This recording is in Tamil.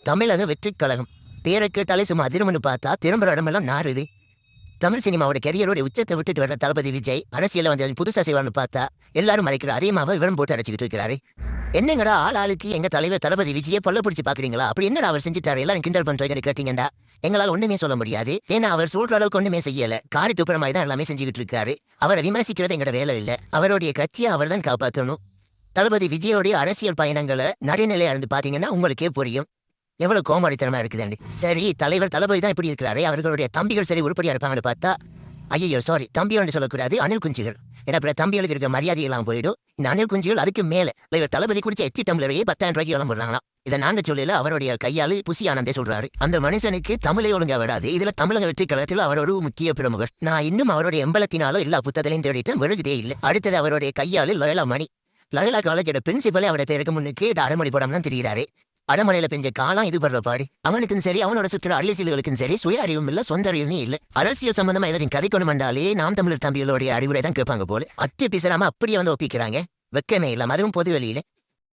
தமிழக வெற்றிக் கழகம் பேரை கேட்டாலே சும்மா அதிரும்னு பார்த்தா திரும்புற இடமெல்லாம் நாறுது. தமிழ் சினிமாவோட கெரியரோட உச்சத்தை விட்டுட்டு வர்ற தளபதி விஜய் அரசியல வந்து புதுசா செய்வான்னு பார்த்தா எல்லாரும் மறைக்கிற அதே மாவை விவரம் போட்டு அடைச்சிக்கிட்டு இருக்கிறாரு. என்னங்கடா ஆளுக்கு எங்க தலைவர் தளபதி விஜயை பல்ல பிடிச்சி பாக்குறீங்களா? அப்படி என்னடா அவர் செஞ்சுட்டாரு எல்லாரும் கிண்டல் பண்றீங்கன்னு கேட்டீங்கடா. எங்களால் ஒண்ணுமே சொல்ல முடியாது. ஏன்னா அவர் சொல்ற அளவுக்கு ஒண்ணுமே செய்யல. காரி துப்புற மாதிரி தான் எல்லாமே செஞ்சுக்கிட்டு இருக்காரு. அவரை விமர்சிக்கிறது எங்கட வேலை இல்ல. அவருடைய கட்சியை அவர் தான் காப்பாற்றணும். தளபதி விஜயோடைய அரசியல் பயணங்களை நடுநிலையா இருந்து பாத்தீங்கன்னா உங்களுக்கே புரியும் எவ்வளவு கோமாளித்தனமா இருக்குதுண்டு. சரி, தலைவர் தளபதி தான் இப்படி இருக்கிறாரு, அவர்களுடைய தம்பிகள் சரி உருப்படியா இருப்பாங்கன்னு பார்த்தா ஐயோ சாரி, தம்பியோன்னு சொல்லக்கூடாது, அணில் குஞ்சுகள். ஏன்னா அப்புறம் தம்பிகளுக்கு இருக்க மரியாதை எல்லாம் போயிடும். இந்த அணில் குஞ்சுகள் அதுக்கு மேல தலைவர் தளபதி குடிச்ச எச்சி டம்ளரையே 10,000 ரூபாய்க்கு எல்லாம் போடுறாங்களாம். இதை நாங்க சொல்லல, அவருடைய கையாளு புசி ஆனந்தே சொல்றாரு. அந்த மனுஷனுக்கு தமிழே ஒழுங்கா வராது. இதுல தமிழக வெற்றி கழகத்தில் அவர் ஒரு முக்கிய பிரமுகர். நான் இன்னும் அவருடைய எம்பலத்தினாலும் எல்லா புத்தகத்திலையும் தேடிட்டு விழுகுதே இல்லை. அடுத்தது அவருடைய கையாளு லயலா மணி. லயலா காலேஜோட பிரின்சிபலே அவருடைய பேருக்கு முன்னுக்கு அடமொழி போடாம தான் தெரிகிறாரு. அடமலையில பெஞ்ச காலம் இது படுற பாடு. அவனுக்கும் சரி அவனோட சுற்றுலா அரசியல்களுக்கும் சரி சுய அறிவும் இல்ல, சொந்த அறிவும் இல்ல. அரசியல் சம்பந்தமா ஏதாச்சும் கதை கொண்டு வந்தாலே நாம் தமிழர் தம்பிகளுடைய அறிவுரை தான் கேட்பாங்க போல. அச்சு பிசராம அப்படியே வந்து ஒப்பிக்கிறாங்க. வெக்கமே இல்லாம, அதுவும் பொது வெளியில.